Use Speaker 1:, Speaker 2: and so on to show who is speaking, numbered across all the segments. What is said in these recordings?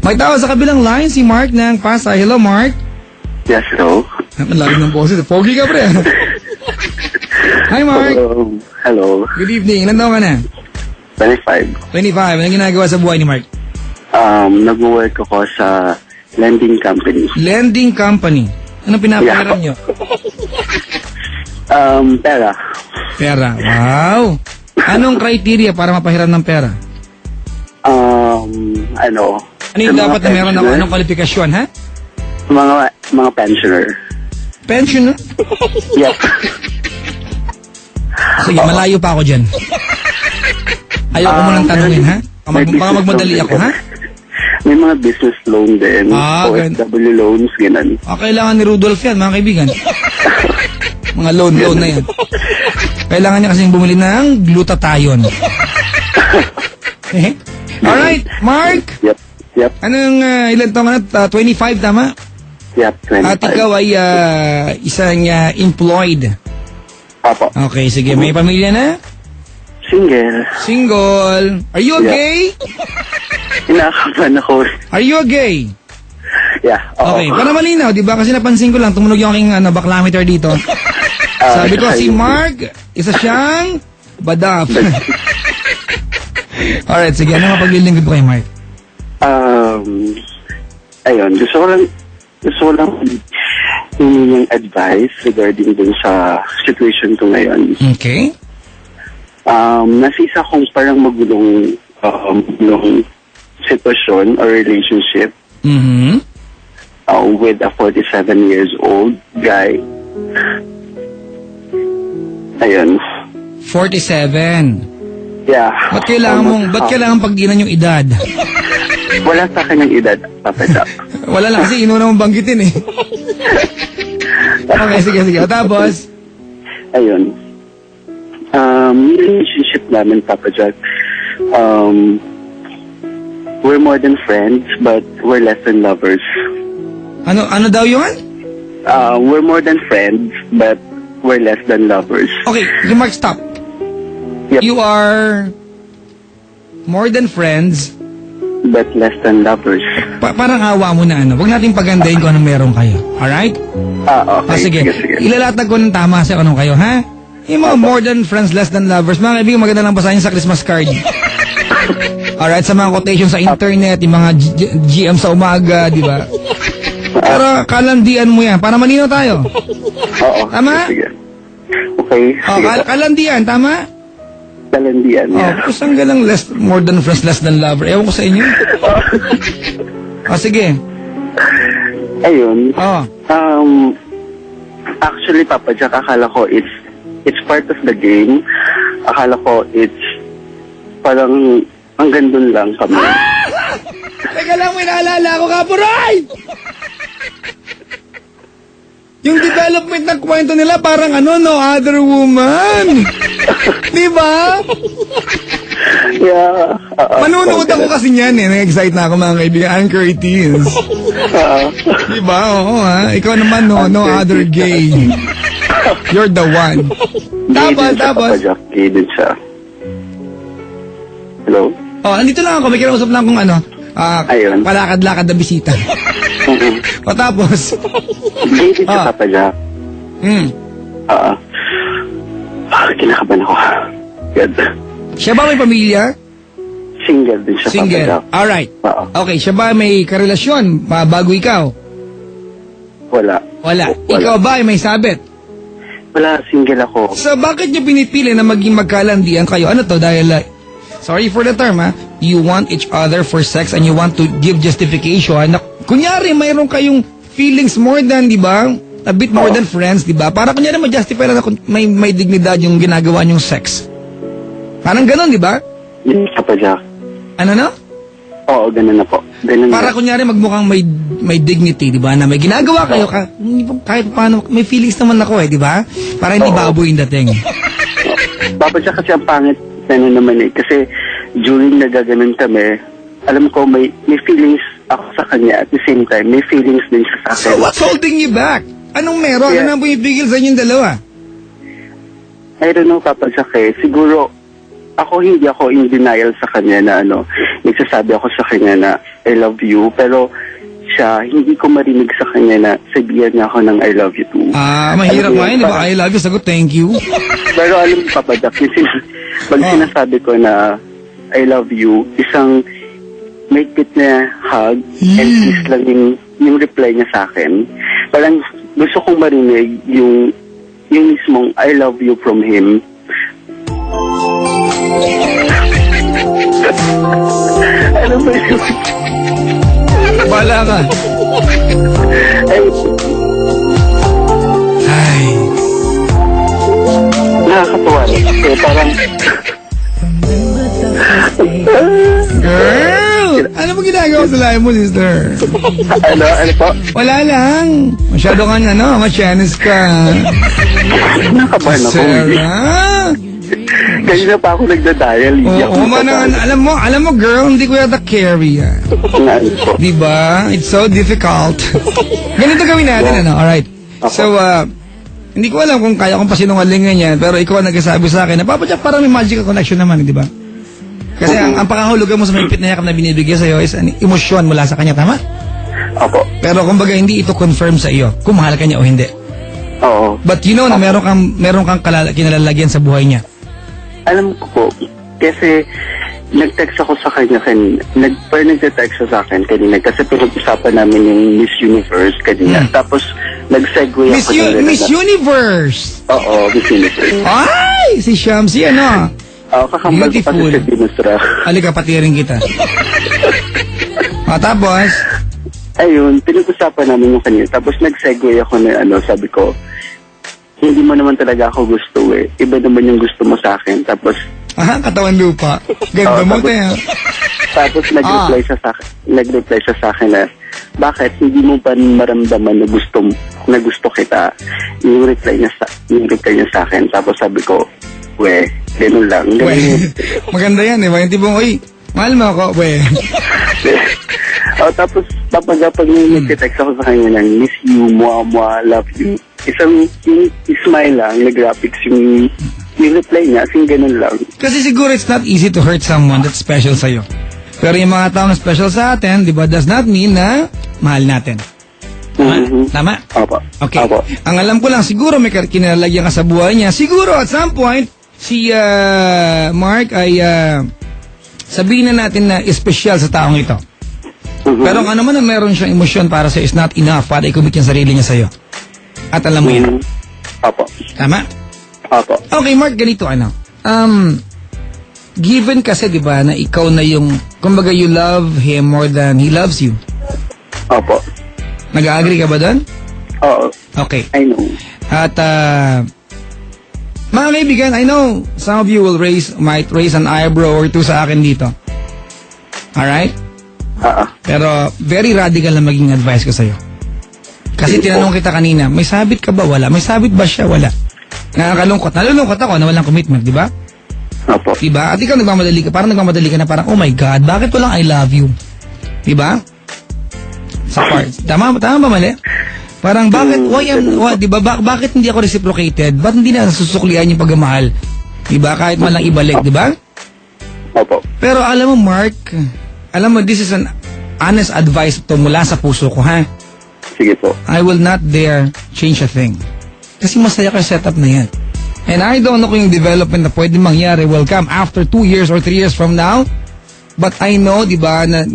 Speaker 1: May tao sa kabilang line, si Mark ng Pasay. Hello, Mark.
Speaker 2: Yes, hello.
Speaker 1: Ang lalim ng boses. Pogi ka, pre. Hi, Mark.
Speaker 2: Hello.
Speaker 1: Good evening. Ilan taon ka na?
Speaker 2: 25.
Speaker 1: 25. Anong ginagawa sa buhay ni Mark?
Speaker 2: Nag-work ako sa lending company.
Speaker 1: Lending company. Anong pinapahiram nyo?
Speaker 2: Pera.
Speaker 1: Pera. Wow. Anong criteria para mapahiram ng pera?
Speaker 2: Ano
Speaker 1: yung dapat na meron ako? Anong kwalifikasyon, ha?
Speaker 2: Mga pensioner.
Speaker 1: Pensioner?
Speaker 2: Yes.
Speaker 1: Sige, malayo pa ako dyan. Ayoko mo nang tanungin, ha? Baka magmadali ako, ha?
Speaker 2: May mga business loan din. OFW loans, ganun.
Speaker 1: Kailangan ni Rudolph yan, mga kaibigan. Mga loan na yan. Kailangan niya kasing bumili ng glutathione. Alright, Mark.
Speaker 2: Yep.
Speaker 1: Anong ilan taon ka na? 25, tama?
Speaker 2: Yep, 25.
Speaker 1: At ikaw ay isang employed.
Speaker 2: Apo.
Speaker 1: Okay, sige. May pamilya na? Single. Are you gay?
Speaker 2: Inakapan ako.
Speaker 1: Are you gay?
Speaker 2: Yeah.
Speaker 1: Okay, para malinaw, di ba? Kasi napansin ko lang, tumunog yung aking baklameter dito. Sabi ko, si Mark, isa siyang badaf. Alright, sige. Ano mapaglilingkod ko kay Mark?
Speaker 2: Ayun, gusto ko lang yung advice regarding dun sa situation ko ngayon.
Speaker 1: Okay.
Speaker 2: Nasisa kong parang magulong sitwasyon or relationship with a 47 years old guy. Ayun.
Speaker 1: 47.
Speaker 2: Yeah.
Speaker 1: Ba't kailangan pag-inan yung edad?
Speaker 2: Wala sa akin yung edad, Papa Jack.
Speaker 1: Wala lang kasi inuna mong banggitin eh. Okay, sige. Tapos?
Speaker 2: Ayun. Relationship namin, Papa Jack, we're more than friends, but we're less than lovers.
Speaker 1: Ano daw yun?
Speaker 2: We're more than friends, but we're less than lovers.
Speaker 1: Okay, Mark, stop.
Speaker 2: Yep.
Speaker 1: You are more than friends,
Speaker 2: but less than lovers.
Speaker 1: Parang awa mo na Huwag natin pagandahin kung anong meron kayo. Alright?
Speaker 2: Okay.
Speaker 1: Sige. Ilalatag ko ng tama sa anong kayo, ha? Yung mga more than friends, less than lovers. Mga kaibigan, maganda lang basahin sa Christmas card. Alright, sa mga quotation sa internet, yung mga GM sa umaga, di ba? Pero kalandian mo yan, para malinaw tayo.
Speaker 2: Oo.
Speaker 1: Tama?
Speaker 2: Sige. Okay.
Speaker 1: Kalandian, tama?
Speaker 2: Kalandian, yeah.
Speaker 1: Kusang galang more than friends, less than lover. Ewan ko sa inyo. Sige.
Speaker 2: Ayun.
Speaker 1: Oh.
Speaker 2: Actually, Papa Jack, akala ko it's part of the game. Akala ko it's parang hanggang dun lang kami.
Speaker 1: Teka lang, may naalala ko, Kapuray! Yung development ng kwento nila parang no other woman. Di ba?
Speaker 2: Yeah.
Speaker 1: Manunood ako kasi niyan Na-excite na ako, mga kaibigan. Anchor 18s. Di ba? Oo, ha? Ikaw naman, no other gay. You're the one. Tapos.
Speaker 2: Gay din siya. Hello?
Speaker 1: Andito lang ako. May kinausap lang kung
Speaker 2: Ayun.
Speaker 1: palakad-lakad na bisita. Tapos.
Speaker 2: Gay din siya, Papa Jack. Kinakabahan ako. Good.
Speaker 1: Siya ba may pamilya?
Speaker 2: Single din siya, Papa Jack.
Speaker 1: Alright. Okay, siya ba may karelasyon bago ikaw?
Speaker 2: Wala.
Speaker 1: Ikaw ba ay may sabit?
Speaker 2: Wala, single ako.
Speaker 1: So, bakit niyo pinipili na maging magkalandian kayo? Ano to? Dahil, sorry for the term, you want each other for sex and you want to give justification na, kunyari, mayroon kayong feelings more than, di ba? A bit more than friends, di ba? Para kunyari ma-justify na may dignidad yung ginagawa niyong sex. Parang ganun, di ba?
Speaker 2: Yes, Papa Jack.
Speaker 1: Ano na?
Speaker 2: Oo, ganun na po.
Speaker 1: Para kunyari magmukhang may dignity, di ba? Na may ginagawa kayo, kahit paano, may feelings naman ako di ba? Para hindi baboy yung dating.
Speaker 2: Papa Jack, kasi ang pangit naman kasi during nagaganon kami, alam ko may feelings ako sa kanya at the same time, may feelings din siya sa akin.
Speaker 1: So what's holding you back? Anong meron?
Speaker 2: Yeah.
Speaker 1: Ano nang pumipigil sa inyong dalawa?
Speaker 2: I don't know, Papa Jack, siguro hindi ako in denial sa kanya na nagsasabi ako sa kanya na I love you, pero siya, hindi ko marinig sa kanya na sabihan niya ako ng I love you too.
Speaker 1: Mahirap
Speaker 2: Alam mo
Speaker 1: nga
Speaker 2: yun,
Speaker 1: yun, di ba?
Speaker 2: parang-
Speaker 1: I love you, sagot, thank you.
Speaker 2: Pero alam mo, Papa Jack, pag sinasabi ko na I love you, isang maigpit na hug and kiss lang yung reply niya sa akin. Parang gusto kong marinig yung mismong I love you from him. Ano ba yun?
Speaker 1: Bala ka.
Speaker 2: Ay,
Speaker 1: Ay.
Speaker 2: nakakatawa. Kasi parang,
Speaker 1: Girl! Ano mo ginagawa sa lahi mo, sister?
Speaker 2: ano po?
Speaker 1: Wala lang. Masyado kang machianis ka.
Speaker 2: Nakabahan ako.
Speaker 1: Sarah?
Speaker 2: Kanina pa ako nagda-dial.
Speaker 1: Oo, alam mo, girl, hindi ko yata carry yan.
Speaker 2: Ano po?
Speaker 1: Diba? It's so difficult. Ganito gawin natin, alright. So, hindi ko alam kung kaya kong pasinungalingan yan, pero ikaw ang nagsasabi sa akin na, Papa Jack, parang may magical connection naman, di ba? Kasi ang pakahulugan mo sa mahigpit na yakap na binibigay sa'yo is an emosyon mula sa kanya, tama?
Speaker 2: Opo.
Speaker 1: Pero kumbaga, hindi ito confirm sa iyo kung mahal ka niya o hindi.
Speaker 2: Oo.
Speaker 1: But you know na meron kang kinalalagyan sa buhay niya.
Speaker 2: Alam ko po, kasi nag-text ako sa kanya kanina. Nag-text siya sa akin kanina kasi pinag-usapan namin yung Miss Universe kanina. Tapos, nag-segue ako.
Speaker 1: Miss Universe!
Speaker 2: Oo, Miss Universe.
Speaker 1: Ay! Si Shamsi, ano?
Speaker 2: Kakambal ko kasi
Speaker 1: Beautiful.
Speaker 2: sa Dinustra.
Speaker 1: Halika, patirin kita. Tapos,
Speaker 2: Ayun, pinag-usapan namin yung kanina. Tapos, nag-segue ako na sabi ko, hindi mo naman talaga ako gusto eh. Iba naman yung gusto mo sa akin. Tapos,
Speaker 1: katawan lupa. Ganda mo,
Speaker 2: tapos-
Speaker 1: tayo.
Speaker 2: Tapos nag-reply siya sa akin na, bakit hindi mo ba maramdaman na gusto kita? Yung reply niya sa akin. Tapos sabi ko, ganun lang. Ganun.
Speaker 1: Maganda yan, di ba? Yung tipong, uy, mahal mo ako,
Speaker 2: Tapos pag yung nag-text ako sa kanya ng miss you, mua, love you. Isang yung smile lang, nag-graphics yung reply niya, asing ganun lang.
Speaker 1: Kasi siguro it's not easy to hurt someone that's special sa'yo. Pero yung mga tao na special sa atin, di ba, does not mean na mahal natin.
Speaker 2: Mhm.
Speaker 1: Tama?
Speaker 2: Opo.
Speaker 1: Okay.
Speaker 2: Opo.
Speaker 1: Ang alam ko lang, siguro may kinalalagyan ka sa buhay niya. Siguro at some point, si Mark ay sabihin na natin na espesyal sa taong ito.
Speaker 2: Mhm.
Speaker 1: Pero ang ano man na meron siyang emosyon para sa'yo is not enough para i-commit yung sarili niya sa'yo. At alam mo yan.
Speaker 2: Mhm. Opo.
Speaker 1: Tama?
Speaker 2: Opo.
Speaker 1: Okay, Mark, ganito given kasi, di ba, na ikaw na yung, kumbaga, you love him more than he loves you.
Speaker 2: Opo.
Speaker 1: Nag-agree ka ba doon?
Speaker 2: Oo.
Speaker 1: Okay.
Speaker 2: I know.
Speaker 1: At, mga kaibigan, I know some of you might raise an eyebrow or two sa akin dito. Alright? Pero, very radical na maging advice ko sa'yo. Kasi tinanong kita kanina, may sabit ka ba? Wala. May sabit ba siya? Wala. Nakakalungkot. Nalulungkot ako na walang commitment, di ba?
Speaker 2: Opo.
Speaker 1: Diba? At ikaw nagmamadali ka na parang, oh my God, bakit walang I love you? Diba? Sa part. Tama ba mali? Parang bakit, diba, bakit hindi ako reciprocated? Ba't hindi na susuklian yung pagmamahal? Diba? Kahit man lang ibalik, diba?
Speaker 2: Opo.
Speaker 1: Pero alam mo, Mark, this is an honest advice to mula sa puso ko, ha?
Speaker 2: Sige po.
Speaker 1: I will not dare change a thing. Kasi masaya ka sa setup na yan. And I don't know kung yung development na pwede mangyari will come after 2 years or 3 years from now. But I know, di ba, na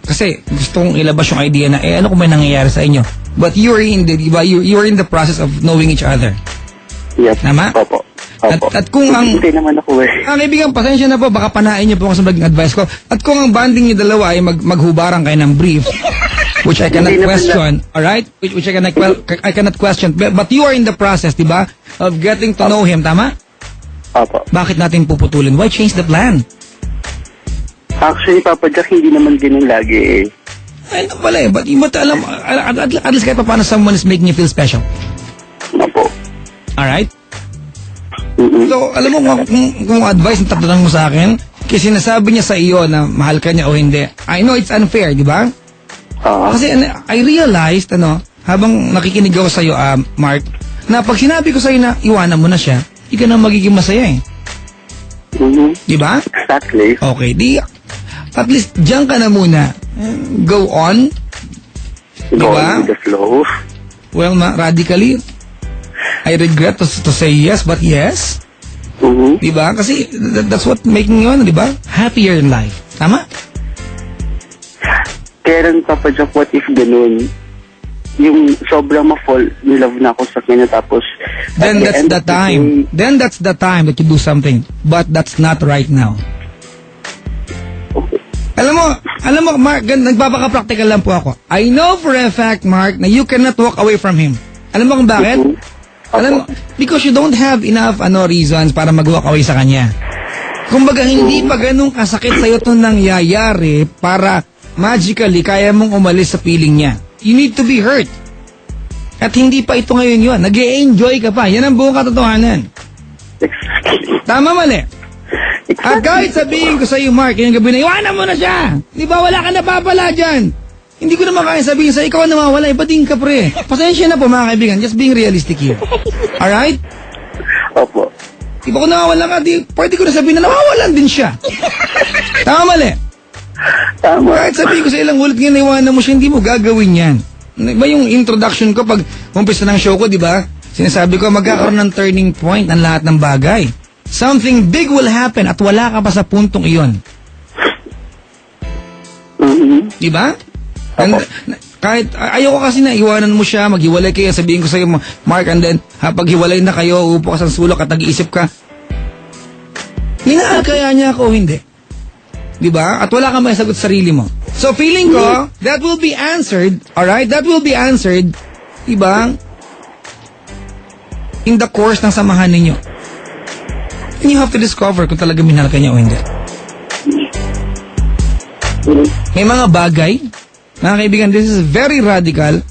Speaker 1: kasi gusto kong ilabas yung idea na, ano kung may nangyayari sa inyo. But you're in the process of knowing each other.
Speaker 2: Yes.
Speaker 1: Tama?
Speaker 2: Opo. Opo.
Speaker 1: At kung ang...
Speaker 2: Hindi naman ako
Speaker 1: kaibigan, pasensya na po, baka panain niyo po ako sa maging advice ko. At kung ang banding niyo dalawa ay maghubarang kayo ng brief, which I cannot question, alright? Which I cannot question. But you are in the process, di ba? Of getting to know him, tama?
Speaker 2: Opo.
Speaker 1: Bakit natin puputulin? Why change the plan?
Speaker 2: Actually, Papa Jack, hindi naman ganun lagi eh.
Speaker 1: Ay, ano pala eh. But alam, at least kahit pa paano someone is making you feel special.
Speaker 2: Opo.
Speaker 1: Alright?
Speaker 2: Mm-mm.
Speaker 1: So, alam mo kung advice na tatanong mo sa akin, kasi sinasabi niya sa iyo na mahal ka niya o hindi. I know it's unfair, di ba? Kasi I realized, habang nakikinig ako sa iyo, Mark, na pag sinabi ko sa iyo na iwanan mo na siya, hindi ka na magiging masaya eh.
Speaker 2: Mm-hmm.
Speaker 1: Di ba?
Speaker 2: Exactly.
Speaker 1: Okay, at least diyan ka na muna. Go on.
Speaker 2: Go
Speaker 1: Diba?
Speaker 2: on with the flow.
Speaker 1: Well, radically, I regret to say yes, but yes.
Speaker 2: Mhm.
Speaker 1: Diba? Kasi that's what making you, diba? Happier in life. Tama?
Speaker 2: Kaya rin, Papa Jack, what if ganun? Yung sobrang ma-fall in love na ako sa kanya, tapos
Speaker 1: Then
Speaker 2: at
Speaker 1: that's
Speaker 2: end
Speaker 1: the
Speaker 2: of the
Speaker 1: time.
Speaker 2: day,
Speaker 1: Then that's the time that you do something. But that's not right now. Alam mo, Mark, nagpapaka-practical lang po ako. I know for a fact, Mark, na you cannot walk away from him. Alam mo kung bakit? Alam mo, because you don't have enough reasons para mag-walk away sa kanya. Kumbaga, hindi pa ganun kasakit sa'yo itong nangyayari para magically kaya mong umalis sa feeling niya. You need to be hurt. At hindi pa ito ngayon yun. Nag-e-enjoy ka pa. Yan ang buong katotohanan.
Speaker 2: Exactly.
Speaker 1: Tama, mali? At kahit sabihin ko sa iyo, Mark, yung gabi na, iwanan mo na siya. Di ba, wala ka napapala dyan. Hindi ko naman kaya sabihin sa ikaw nawawala, iba din ka, pre. Pasensya na po, mga kaibigan. Just being realistic here. Alright?
Speaker 2: Opo.
Speaker 1: Di ba kung nawawala ka, pwede ko na sabihin na nawawalan din siya. Tama, mali?
Speaker 2: Tama.
Speaker 1: Kahit sabihin ko sa ilang ulit ngayon, iwanan mo siya, hindi mo gagawin yan. Iba yung introduction ko pag umpisa ng show ko, di ba? Sinasabi ko, magkakaroon ng turning point ang lahat ng bagay. Something big will happen at wala ka pa sa puntong iyon.
Speaker 2: Mhm.
Speaker 1: Di ba? And, kahit ayoko kasi na iwanan mo siya, maghiwalay kayo, sabihin ko sa iyo, Mark, and then pag hiwalay na kayo, upo ka sa sulok at nag-iisip ka, minahal kaya niya ako o hindi? Di ba? At wala kang may sagot sa sarili mo. So feeling ko, that will be answered, alright? That will be answered, di ba? In the course ng samahan ninyo. And you have to discover kung talaga minahal ka niya o hindi. May mga bagay, mga kaibigan, this is very radical.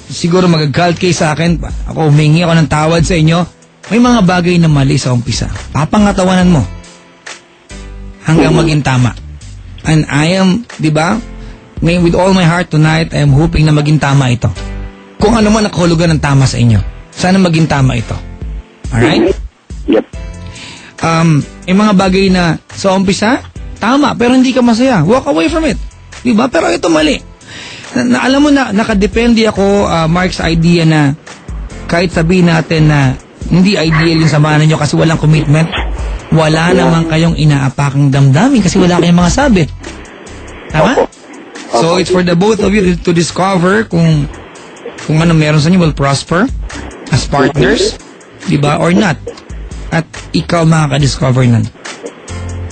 Speaker 1: Siguro mag-cult kayo sa akin. Ako, humingi ako ng tawad sa inyo. May mga bagay na mali sa umpisa. Papangatawanan mo. Hanggang maging tama. And I am, di ba? Ngayon, with all my heart tonight, I am hoping na maging tama ito. Kung ano man nakahulugan ng tama sa inyo. Sana maging tama ito. Alright?
Speaker 2: Yep.
Speaker 1: Yung mga bagay na sa umpisa, tama, pero hindi ka masaya. Walk away from it. Diba? Pero ito mali. Alam mo na, nakadepende ako, Mark, sa idea na kahit sabihin natin na hindi ideal yung samahan nyo kasi walang commitment, wala naman kayong inaapakang damdamin kasi wala kayong mga sabit. Tama? So, it's for the both of you to discover kung ano meron sa inyo will prosper as partners, diba, or not. At ikaw makaka-discover nun.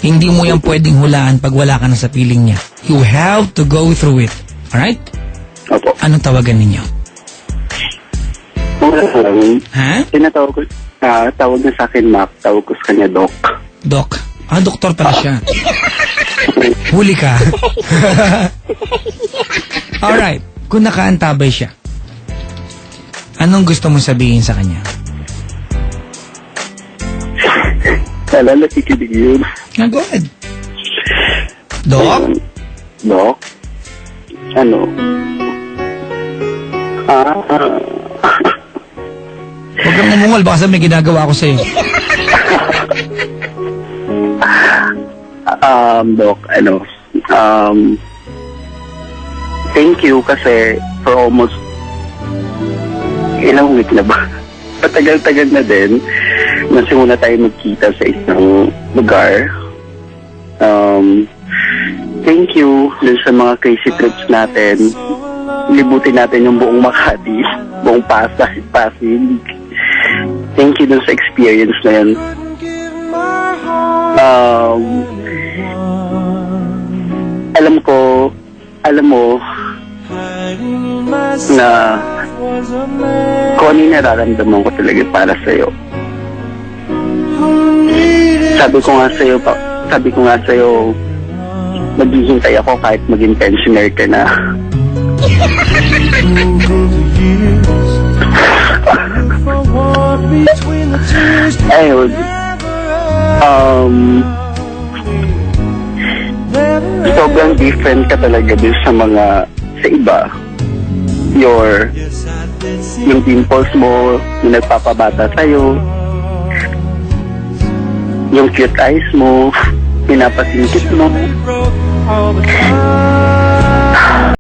Speaker 1: Hindi mo yan pwedeng hulaan pag wala ka na sa piling niya. You have to go through it. Alright?
Speaker 2: Opo.
Speaker 1: Anong tawagan ninyo?
Speaker 2: Wala lang.
Speaker 1: Ha?
Speaker 2: Tinatawag ko, tawag na sa akin, Mac. Tawag ko sa kanya, Doc.
Speaker 1: Doc. Doktor pala siya. Huli ka. Alright. Kung nakaantabay siya, anong gusto mong sabihin sa kanya?
Speaker 2: Kala nakikinig yun.
Speaker 1: Go ahead. Doc?
Speaker 2: Doc? Ano?
Speaker 1: Huwag kang umungal, baka sabi may ginagawa ko sa'yo.
Speaker 2: Doc, thank you kasi for almost ilang week na ba? Patagal-tagal na din. Nasimula tayo magkita sa isang lugar. Thank you dun sa mga crazy trips natin. Libutin natin yung buong Makati, buong Pasig. Thank you dun sa experience na yun. Alam mo na kung ano yung nararamdaman ko talaga para sa'yo. Sabi ko nga sa'yo, maghihintay ako kahit maging pensioner ka na. Ayun. Sobrang different ka talaga din sa iba. Yung dimples mo, yung nagpapabata sa'yo, yung cute eyes mo, pinapasingkit mo.
Speaker 3: all the time.